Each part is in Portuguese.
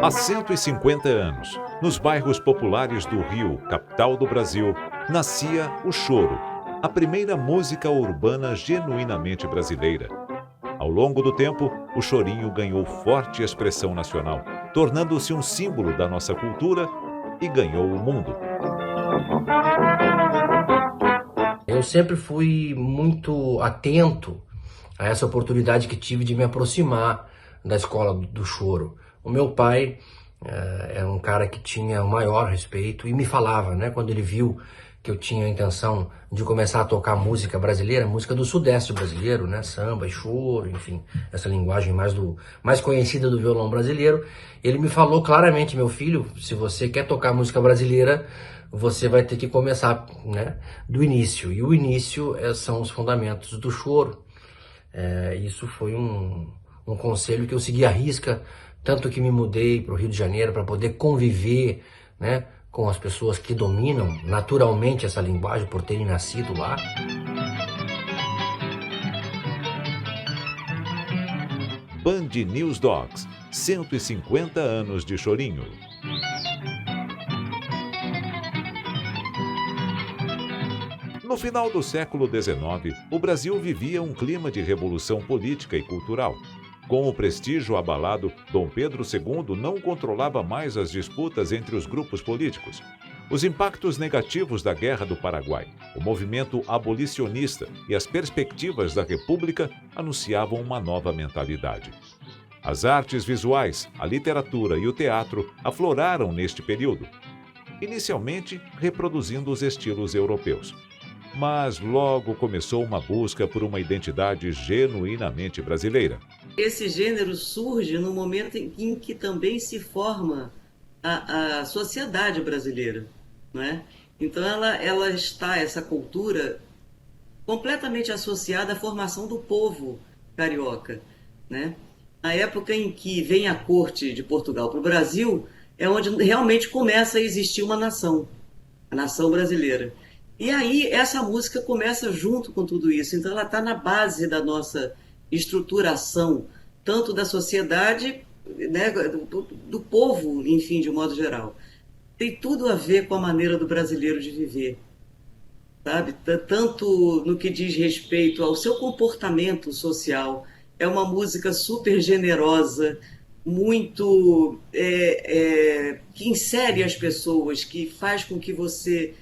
Há 150 anos, nos bairros populares do Rio, capital do Brasil, nascia o choro, a primeira música urbana genuinamente brasileira. Ao longo do tempo, o chorinho ganhou forte expressão nacional, tornando-se um símbolo da nossa cultura e ganhou o mundo. Eu sempre fui muito atento a essa oportunidade que tive de me aproximar da escola do choro. O meu pai era um cara que tinha o maior respeito e me falava, né, quando ele viu que eu tinha a intenção de começar a tocar música brasileira, música do Sudeste brasileiro, né, samba e choro, enfim, essa linguagem mais conhecida do violão brasileiro. Ele me falou claramente: meu filho, se você quer tocar música brasileira, você vai ter que começar, né, do início. E o início são os fundamentos do choro. Isso foi um conselho que eu segui à risca, tanto que me mudei para o Rio de Janeiro para poder conviver, né, com as pessoas que dominam naturalmente essa linguagem por terem nascido lá. Band News Dogs, 150 anos de chorinho. No final do século XIX, o Brasil vivia um clima de revolução política e cultural. Com o prestígio abalado, Dom Pedro II não controlava mais as disputas entre os grupos políticos. Os impactos negativos da Guerra do Paraguai, o movimento abolicionista e as perspectivas da República anunciavam uma nova mentalidade. As artes visuais, a literatura e o teatro afloraram neste período, inicialmente reproduzindo os estilos europeus. Mas logo começou uma busca por uma identidade genuinamente brasileira. Esse gênero surge no momento em que também se forma a sociedade brasileira, não é? Então ela está, essa cultura, completamente associada à formação do povo carioca, né? Na época em que vem a corte de Portugal para o Brasil, é onde realmente começa a existir uma nação, a nação brasileira. E aí essa música começa junto com tudo isso, então ela está na base da nossa estruturação, tanto da sociedade, né, do povo, enfim, de um modo geral. Tem tudo a ver com a maneira do brasileiro de viver, sabe? Tanto no que diz respeito ao seu comportamento social. É uma música super generosa, muito que insere as pessoas, que faz com que você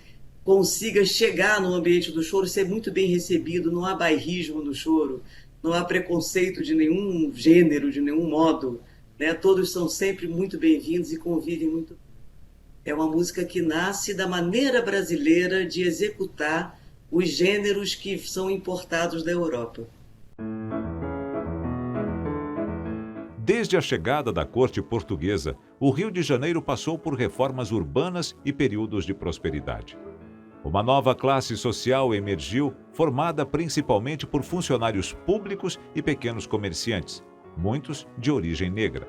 consiga chegar no ambiente do choro, ser muito bem recebido. Não há bairrismo no choro, não há preconceito de nenhum gênero, de nenhum modo, né? Todos são sempre muito bem-vindos e convivem muito. É uma música que nasce da maneira brasileira de executar os gêneros que são importados da Europa. Desde a chegada da corte portuguesa, o Rio de Janeiro passou por reformas urbanas e períodos de prosperidade. Uma nova classe social emergiu, formada principalmente por funcionários públicos e pequenos comerciantes, muitos de origem negra.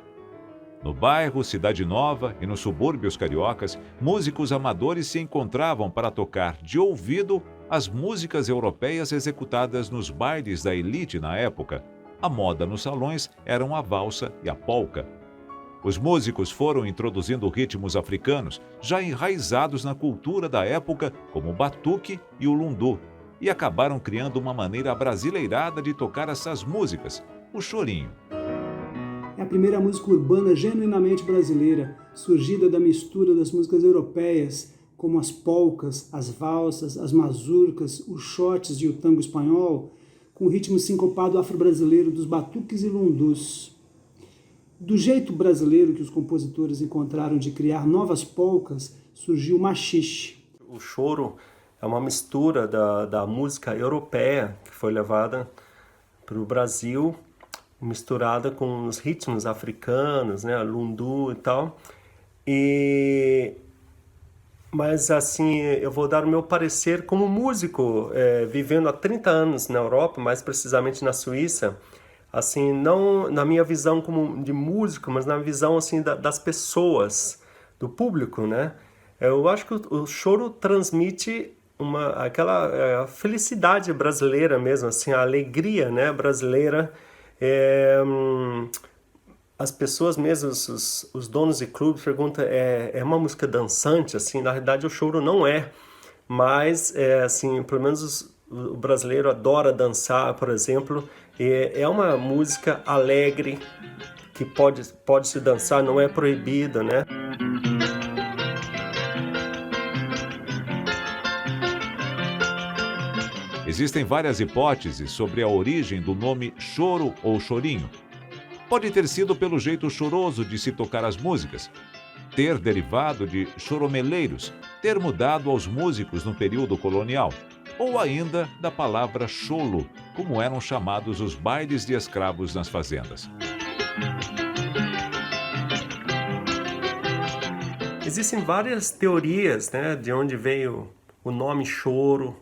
No bairro Cidade Nova e nos subúrbios cariocas, músicos amadores se encontravam para tocar de ouvido as músicas europeias executadas nos bailes da elite na época. A moda nos salões eram a valsa e a polca. Os músicos foram introduzindo ritmos africanos, já enraizados na cultura da época, como o batuque e o lundu, e acabaram criando uma maneira abrasileirada de tocar essas músicas, o chorinho. É a primeira música urbana genuinamente brasileira, surgida da mistura das músicas europeias, como as polcas, as valsas, as mazurcas, os shotes e o tango espanhol, com o ritmo sincopado afro-brasileiro dos batuques e lundus. Do jeito brasileiro que os compositores encontraram de criar novas polcas, surgiu o machixe. O choro é uma mistura da música europeia que foi levada para o Brasil, misturada com os ritmos africanos, né, lundu e tal. Mas assim, eu vou dar o meu parecer como músico, vivendo há 30 anos na Europa, mais precisamente na Suíça. Assim, não na minha visão como de músico, mas na visão assim das pessoas, do público, né? Eu acho que o choro transmite aquela felicidade brasileira mesmo, assim, a alegria, né, brasileira. as pessoas mesmo, os donos de clubes perguntam, é uma música dançante? Assim, na realidade o choro não é, mas assim, pelo menos o brasileiro adora dançar, por exemplo, e é uma música alegre que pode se dançar, não é proibido, né? Existem várias hipóteses sobre a origem do nome choro ou chorinho. Pode ter sido pelo jeito choroso de se tocar as músicas, ter derivado de choromeleiros, ter mudado aos músicos no período colonial, ou ainda da palavra cholo, como eram chamados os bailes de escravos nas fazendas. Existem várias teorias, né, de onde veio o nome choro.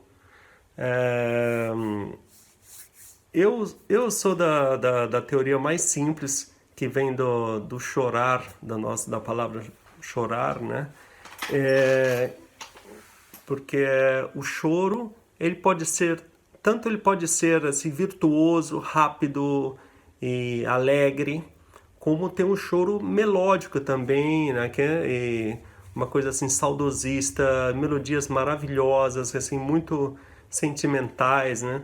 Eu sou da teoria mais simples, que vem do chorar, da palavra chorar, né? Porque o choro, ele pode ser assim, virtuoso, rápido e alegre, como tem um choro melódico também, né? Que é uma coisa assim saudosista, melodias maravilhosas, assim, muito sentimentais, né?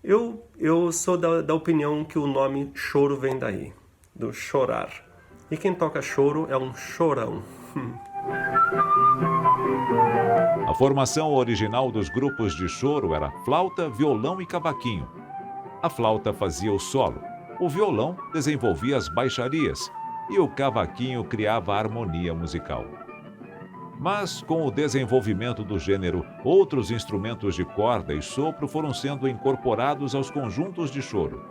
Eu sou da opinião que o nome choro vem daí, do chorar. E quem toca choro é um chorão. A formação original dos grupos de choro era flauta, violão e cavaquinho. A flauta fazia o solo, o violão desenvolvia as baixarias e o cavaquinho criava a harmonia musical. Mas, com o desenvolvimento do gênero, outros instrumentos de corda e sopro foram sendo incorporados aos conjuntos de choro.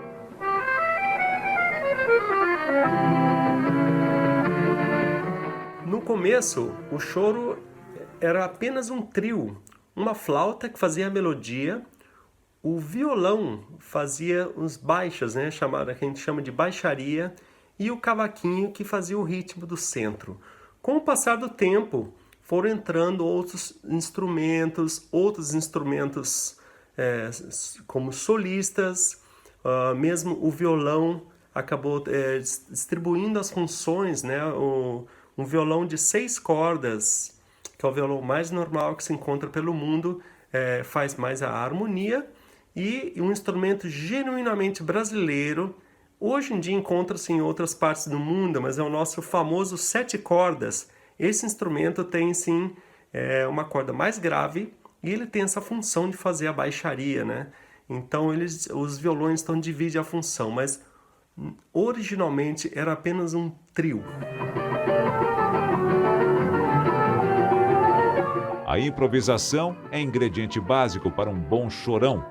No começo, o choro era apenas um trio, uma flauta que fazia a melodia, o violão fazia os baixos, né, que a gente chama de baixaria, e o cavaquinho que fazia o ritmo do centro. Com o passar do tempo, foram entrando outros instrumentos como solistas, mesmo o violão acabou distribuindo as funções, né? Um violão de 6 cordas, que é o violão mais normal que se encontra pelo mundo, faz mais a harmonia, e um instrumento genuinamente brasileiro, hoje em dia encontra-se em outras partes do mundo, mas é o nosso famoso 7 cordas. Esse instrumento tem, sim, uma corda mais grave e ele tem essa função de fazer a baixaria, né? Então, os violões dividem a função, mas originalmente era apenas um trio. A improvisação é ingrediente básico para um bom chorão.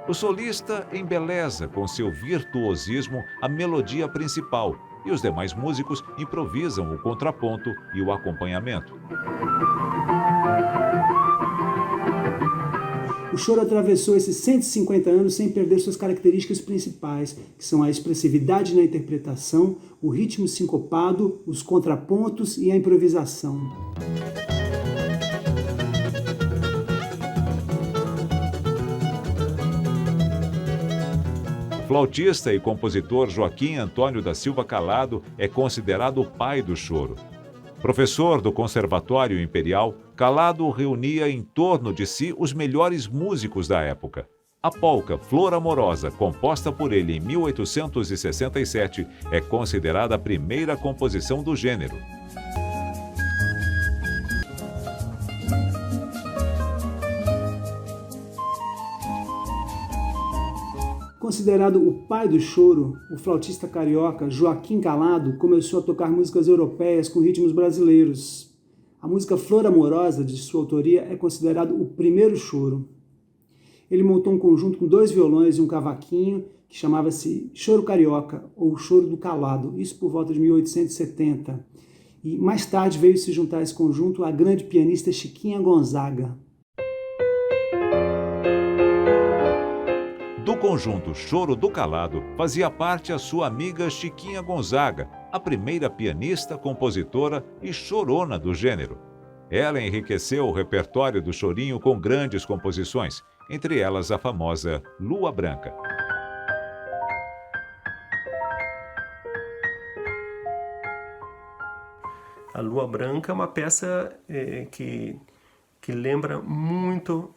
O solista embeleza com seu virtuosismo a melodia principal, e os demais músicos improvisam o contraponto e o acompanhamento. O choro atravessou esses 150 anos sem perder suas características principais, que são a expressividade na interpretação, o ritmo sincopado, os contrapontos e a improvisação. O flautista e compositor Joaquim Antônio da Silva Calado é considerado o pai do choro. Professor do Conservatório Imperial, Calado reunia em torno de si os melhores músicos da época. A polca Flor Amorosa, composta por ele em 1867, é considerada a primeira composição do gênero. Considerado o pai do choro, o flautista carioca Joaquim Calado começou a tocar músicas europeias com ritmos brasileiros. A música Flor Amorosa, de sua autoria, é considerado o primeiro choro. Ele montou um conjunto com 2 violões e um cavaquinho que chamava-se Choro Carioca, ou Choro do Calado, isso por volta de 1870. E mais tarde veio se juntar a esse conjunto a grande pianista Chiquinha Gonzaga. Do conjunto Choro do Calado fazia parte a sua amiga Chiquinha Gonzaga, a primeira pianista, compositora e chorona do gênero. Ela enriqueceu o repertório do chorinho com grandes composições, entre elas a famosa Lua Branca. A Lua Branca é uma peça que lembra muito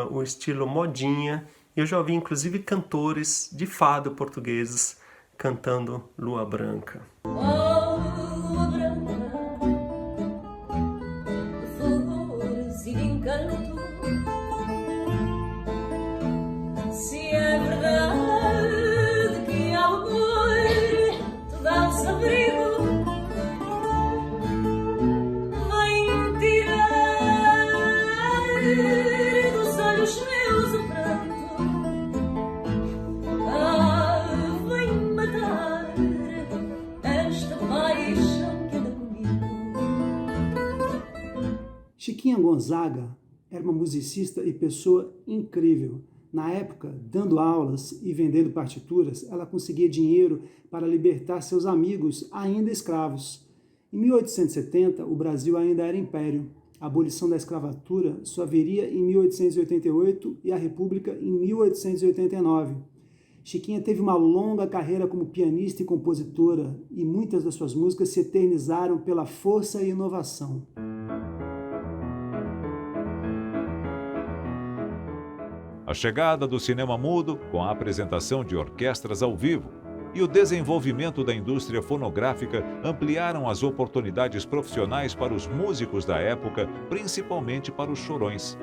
o estilo modinha. Eu já ouvi, inclusive, cantores de fado portugueses cantando Lua Branca. Oh, Lua Branca, de fulgores e de encanto, se é verdade que ao amor te dá-se abrigo, vem tirar dos olhos meus o pranto, vem matar esta paixão que anda comigo. Chiquinha Gonzaga era uma musicista e pessoa incrível. Na época, dando aulas e vendendo partituras, ela conseguia dinheiro para libertar seus amigos ainda escravos. Em 1870, o Brasil ainda era império. A abolição da escravatura só viria em 1888 e a República em 1889. Chiquinha teve uma longa carreira como pianista e compositora, e muitas das suas músicas se eternizaram pela força e inovação. A chegada do cinema mudo, com a apresentação de orquestras ao vivo, e o desenvolvimento da indústria fonográfica ampliaram as oportunidades profissionais para os músicos da época, principalmente para os chorões.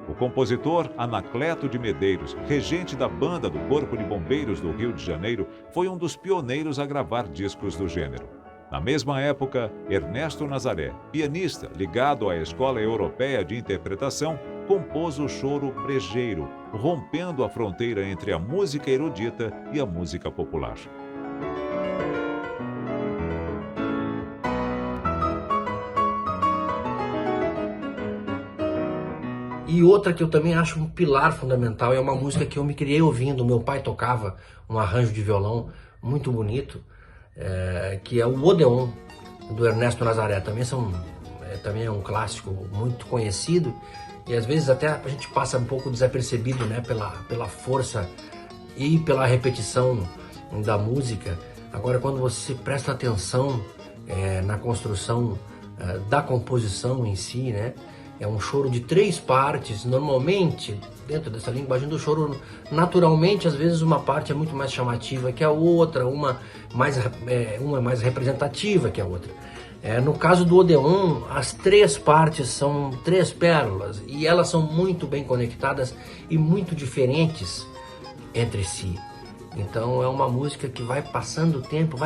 O compositor Anacleto de Medeiros, regente da banda do Corpo de Bombeiros do Rio de Janeiro, foi um dos pioneiros a gravar discos do gênero. Na mesma época, Ernesto Nazaré, pianista ligado à Escola Europeia de Interpretação, compôs o choro brejeiro, rompendo a fronteira entre a música erudita e a música popular. E outra que eu também acho um pilar fundamental é uma música que eu me criei ouvindo. Meu pai tocava um arranjo de violão muito bonito, que é o Odeon, do Ernesto Nazaré. Também é um clássico muito conhecido e às vezes até a gente passa um pouco desapercebido, né, pela força e pela repetição da música. Agora, quando você presta atenção na construção da composição em si, né, é um choro de 3 partes. Normalmente, dentro dessa linguagem do choro, naturalmente, às vezes uma parte é muito mais chamativa que a outra, uma é mais representativa que a outra. No caso do Odeon, as 3 partes são 3 pérolas e elas são muito bem conectadas e muito diferentes entre si. Então é uma música que vai passando o tempo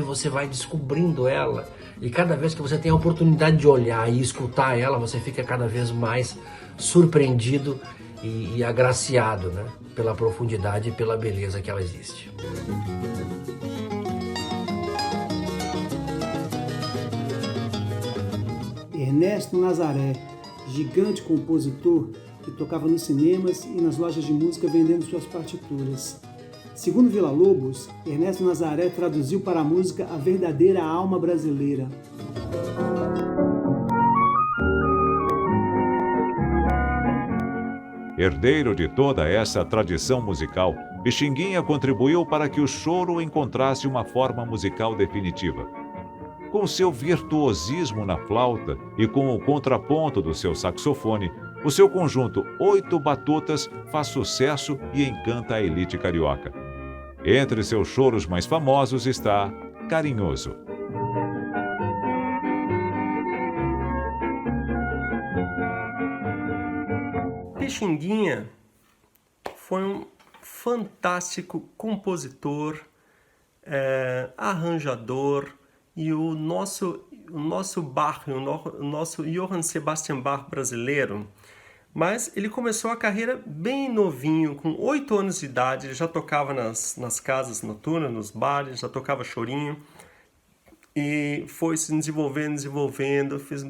e você vai descobrindo ela. E cada vez que você tem a oportunidade de olhar e escutar ela, você fica cada vez mais surpreendido e agraciado, né, pela profundidade e pela beleza que ela existe. Ernesto Nazaré, gigante compositor que tocava nos cinemas e nas lojas de música vendendo suas partituras. Segundo Villa-Lobos, Ernesto Nazaré traduziu para a música a verdadeira alma brasileira. Herdeiro de toda essa tradição musical, Pixinguinha contribuiu para que o choro encontrasse uma forma musical definitiva. Com seu virtuosismo na flauta e com o contraponto do seu saxofone, o seu conjunto 8 batutas faz sucesso e encanta a elite carioca. Entre seus choros mais famosos está Carinhoso. Pixinguinha foi um fantástico compositor, arranjador, e o nosso Bach, o nosso Johann Sebastian Bach brasileiro. Mas ele começou a carreira bem novinho, com 8 anos de idade. Ele já tocava nas casas noturnas, nos bares, já tocava chorinho. E foi se desenvolvendo, fez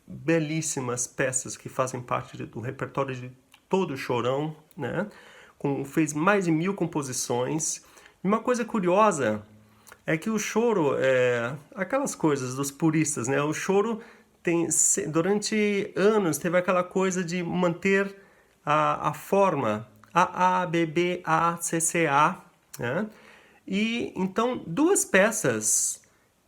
belíssimas peças que fazem parte do repertório de todo o Chorão, né? Fez mais de 1000 composições. E uma coisa curiosa é que o choro, aquelas coisas dos puristas, né? O choro durante anos teve aquela coisa de manter a forma A, B, B, A, C, C, A, né? E então 2 peças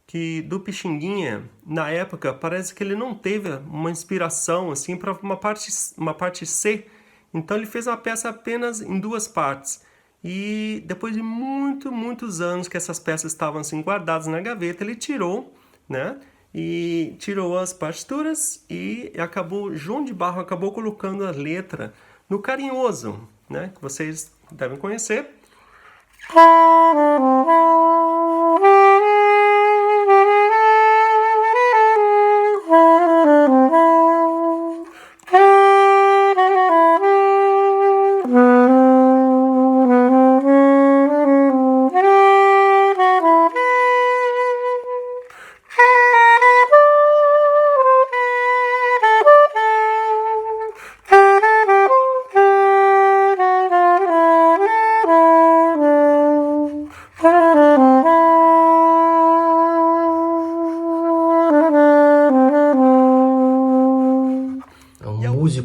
que do Pixinguinha, na época, parece que ele não teve uma inspiração assim para uma parte C. Então ele fez uma peça apenas em 2 partes. E depois de muitos anos que essas peças estavam assim guardadas na gaveta, ele tirou, né? E tirou as partituras e João de Barro acabou colocando a letra no Carinhoso, né? Que vocês devem conhecer.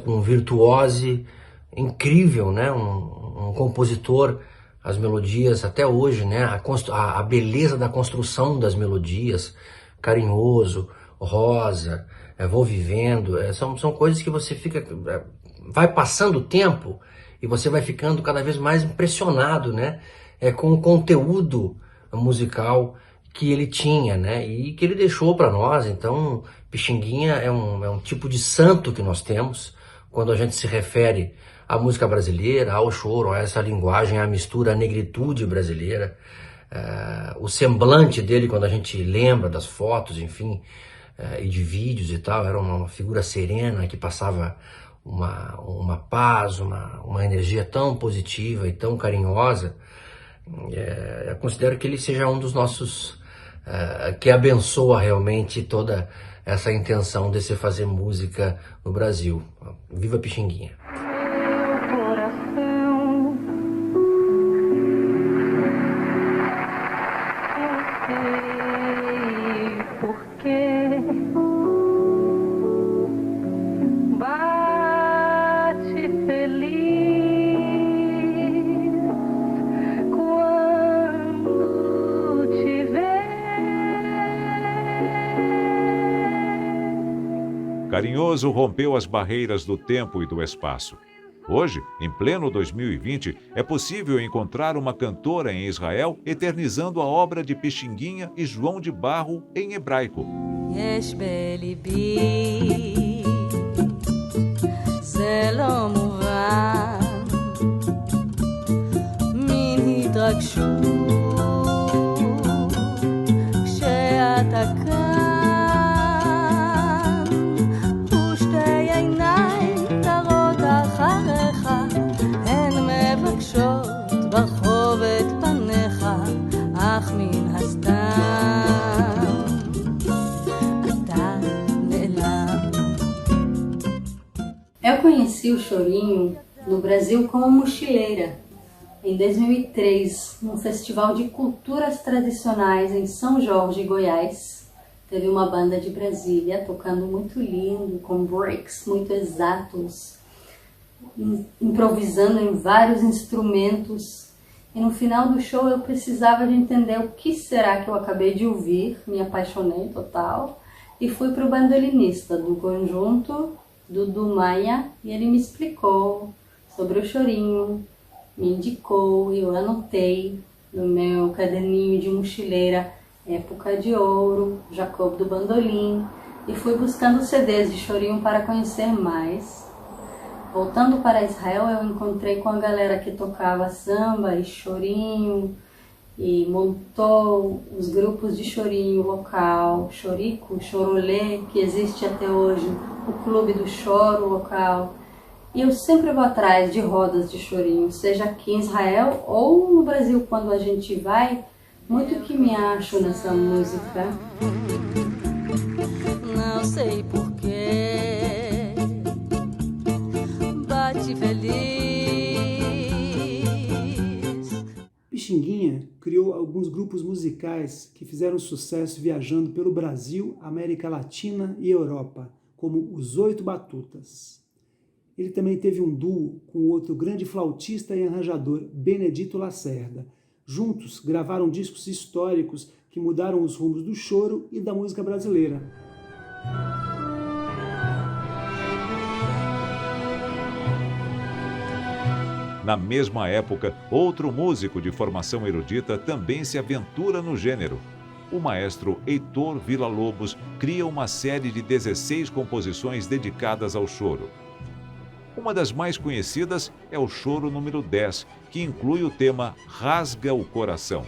Um virtuose incrível, né? Um compositor, as melodias até hoje, né? A beleza da construção das melodias, Carinhoso, Rosa, Vou Vivendo, são coisas que você fica, vai passando o tempo e você vai ficando cada vez mais impressionado, né? Com o conteúdo musical que ele tinha, né? E que ele deixou para nós. Então, Pixinguinha é um tipo de santo que nós temos quando a gente se refere à música brasileira, ao choro, a essa linguagem, à mistura, à negritude brasileira, o semblante dele quando a gente lembra das fotos, enfim, e de vídeos e tal, era uma figura serena que passava uma paz, uma energia tão positiva e tão carinhosa. Eu considero que ele seja um dos nossos, que abençoa realmente toda essa intenção de se fazer música no Brasil. Viva Pixinguinha! Carinhoso rompeu as barreiras do tempo e do espaço. Hoje, em pleno 2020, é possível encontrar uma cantora em Israel eternizando a obra de Pixinguinha e João de Barro em hebraico. יש בליבי, זה לא מובן, מין התרגשות כשאתה כאן, ושתי עיניים תרות אחריך, הן מבקשות ברחוב את פניך, אך מן הסתם Eu conheci o chorinho no Brasil como mochileira, em 2003, num festival de culturas tradicionais em São Jorge, Goiás. Teve uma banda de Brasília tocando muito lindo, com breaks muito exatos, improvisando em vários instrumentos. E no final do show eu precisava de entender o que será que eu acabei de ouvir, me apaixonei total, e fui para o bandolinista do conjunto, Dudu Maia, e ele me explicou sobre o chorinho, me indicou e eu anotei no meu caderninho de mochileira Época de Ouro, Jacob do Bandolim, e fui buscando CDs de chorinho para conhecer mais. Voltando para Israel, eu encontrei com a galera que tocava samba e chorinho e montou os grupos de chorinho local, Chorico, Chorolê, que existe até hoje, o Clube do Choro local. E eu sempre vou atrás de rodas de chorinho, seja aqui em Israel ou no Brasil, quando a gente vai, muito que me acho nessa música. Não sei porquê, bate feliz. Pixinguinha criou alguns grupos musicais que fizeram sucesso viajando pelo Brasil, América Latina e Europa, como os Oito Batutas. Ele também teve um duo com o outro grande flautista e arranjador, Benedito Lacerda. Juntos gravaram discos históricos que mudaram os rumos do choro e da música brasileira. Na mesma época, outro músico de formação erudita também se aventura no gênero. O maestro Heitor Villa-Lobos cria uma série de 16 composições dedicadas ao choro. Uma das mais conhecidas é o Choro número 10, que inclui o tema Rasga o Coração.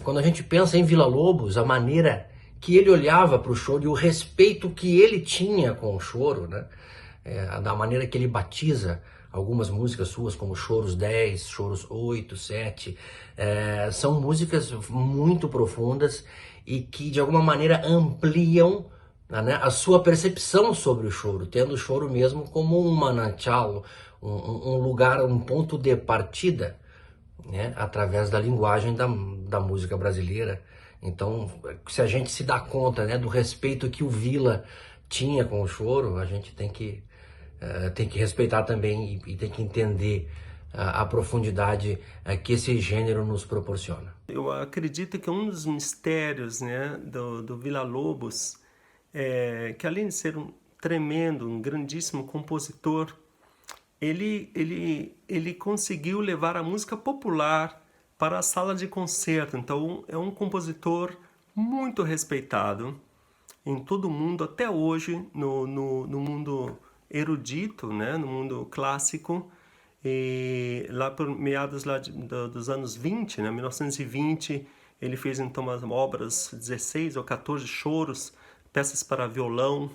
Quando a gente pensa em Villa-Lobos, a maneira que ele olhava para o choro e o respeito que ele tinha com o choro, né? Da maneira que ele batiza algumas músicas suas, como Choros 10, Choros 8, 7, são músicas muito profundas e que de alguma maneira ampliam, né, a sua percepção sobre o choro, tendo o choro mesmo como um manancial, um lugar, um ponto de partida, né, através da linguagem da música brasileira. Então, se a gente se dá conta, né, do respeito que o Villa tinha com o choro, a gente tem que respeitar também e tem que entender a profundidade que esse gênero nos proporciona. Eu acredito que um dos mistérios, né, do Villa-Lobos é que, além de ser um tremendo, um grandíssimo compositor, ele conseguiu levar a música popular para a sala de concerto. Então, é um compositor muito respeitado em todo o mundo, até hoje, no mundo erudito, né, no mundo clássico, e lá por meados dos anos 20, né, 1920, ele fez então umas obras, 16 ou 14 choros, peças para violão,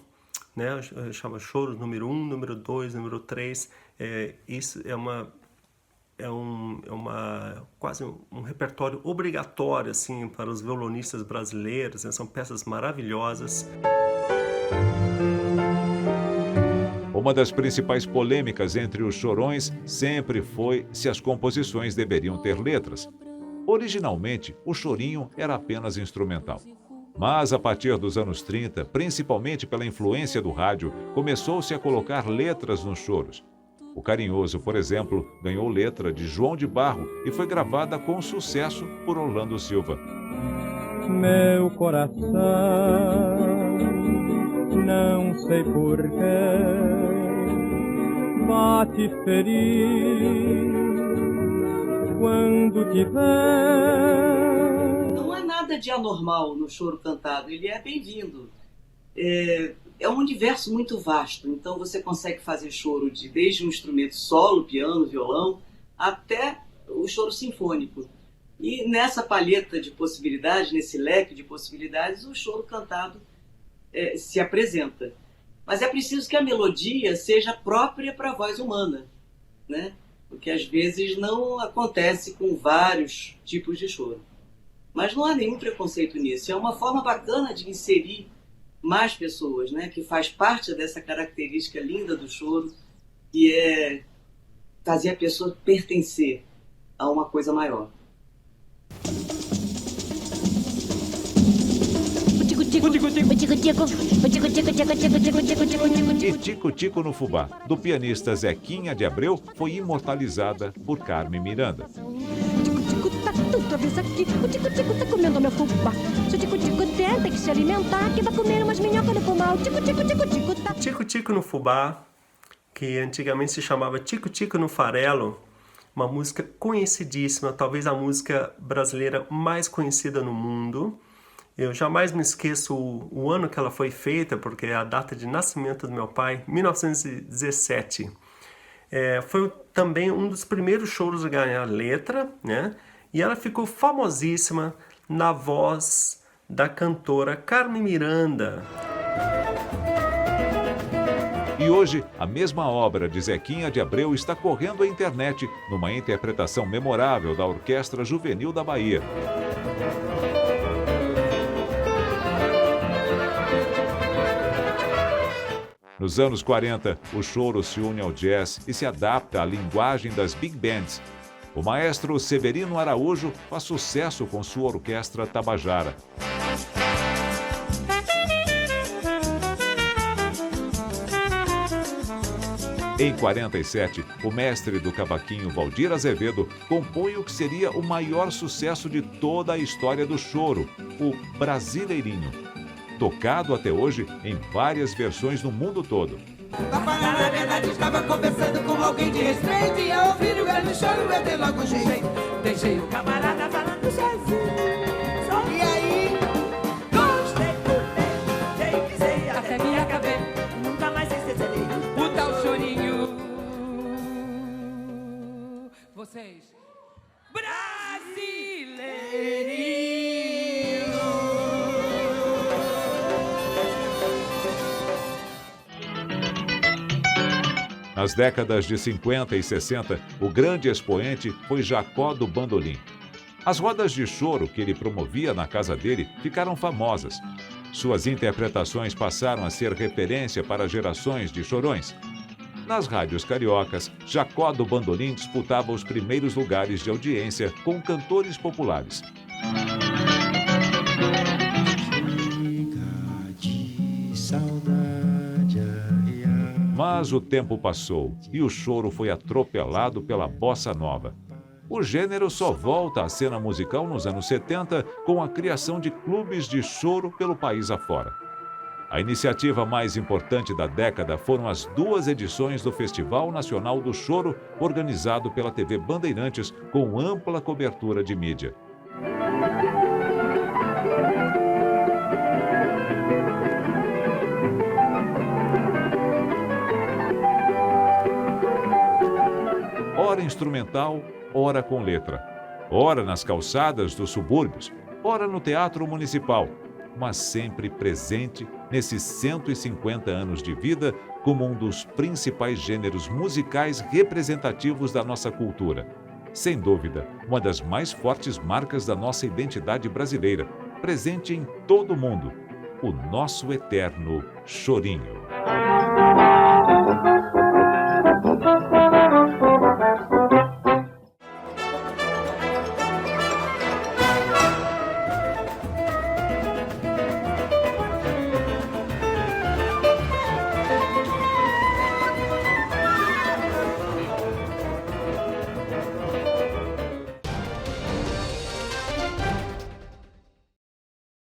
né, chama Choros número 1, número 2, número 3, isso é quase um repertório obrigatório assim, para os violonistas brasileiros, né, são peças maravilhosas. Uma das principais polêmicas entre os chorões sempre foi se as composições deveriam ter letras. Originalmente, o chorinho era apenas instrumental. Mas, a partir dos anos 30, principalmente pela influência do rádio, começou-se a colocar letras nos choros. O Carinhoso, por exemplo, ganhou letra de João de Barro e foi gravada com sucesso por Orlando Silva. Meu coração, não sei porquê, bate feliz quando te vê. Não há nada de anormal no choro cantado, ele é bem-vindo. É um universo muito vasto, então você consegue fazer choro desde um instrumento solo, piano, violão, até o choro sinfônico. E nessa palheta de possibilidades, nesse leque de possibilidades, o choro cantado se apresenta. Mas é preciso que a melodia seja própria para a voz humana, né? Porque às vezes não acontece com vários tipos de choro. Mas não há nenhum preconceito nisso. É uma forma bacana de inserir mais pessoas, né? Que faz parte dessa característica linda do choro, que é fazer a pessoa pertencer a uma coisa maior. E Tico-Tico no Fubá, do pianista Zequinha de Abreu, foi imortalizada por Carmen Miranda. Tico-Tico tá tudo avisa aqui, o Tico-Tico tá comendo meu fubá. Se o Tico-Tico tem que se alimentar, que vai comer umas minhocas no pomar. Tico-Tico tá... Tico-Tico no Fubá, que antigamente se chamava Tico-Tico no Farelo, uma música conhecidíssima, talvez a música brasileira mais conhecida no mundo. Eu jamais me esqueço o ano que ela foi feita, porque é a data de nascimento do meu pai, 1917. Foi também um dos primeiros choros a ganhar letra, né? E ela ficou famosíssima na voz da cantora Carmen Miranda. E hoje, a mesma obra de Zequinha de Abreu está correndo à internet, numa interpretação memorável da Orquestra Juvenil da Bahia. Nos anos 40, o choro se une ao jazz e se adapta à linguagem das big bands. O maestro Severino Araújo faz sucesso com sua orquestra Tabajara. Em 47, o mestre do cavaquinho Valdir Azevedo compõe o que seria o maior sucesso de toda a história do choro, o Brasileirinho, tocado até hoje em várias versões no mundo todo. Na verdade estava conversando com alguém de respeito e ao ouvir o velho choro eu dei logo jeito. Deixei o camarada falando Jesus. E aí? Gostei, gostei, pisei, até me acabei. Nunca mais esquecerei o tal chorinho. Vocês, brasileirinho. Nas décadas de 50 e 60, o grande expoente foi Jacó do Bandolim. As rodas de choro que ele promovia na casa dele ficaram famosas. Suas interpretações passaram a ser referência para gerações de chorões. Nas rádios cariocas, Jacó do Bandolim disputava os primeiros lugares de audiência com cantores populares. Mas o tempo passou e o choro foi atropelado pela bossa nova. O gênero só volta à cena musical nos anos 70 com a criação de clubes de choro pelo país afora. A iniciativa mais importante da década foram as 2 edições do Festival Nacional do Choro, organizado pela TV Bandeirantes com ampla cobertura de mídia. Ora instrumental, ora com letra. Ora nas calçadas dos subúrbios, ora no Teatro Municipal, mas sempre presente nesses 150 anos de vida como um dos principais gêneros musicais representativos da nossa cultura. Sem dúvida, uma das mais fortes marcas da nossa identidade brasileira, presente em todo o mundo, o nosso eterno chorinho.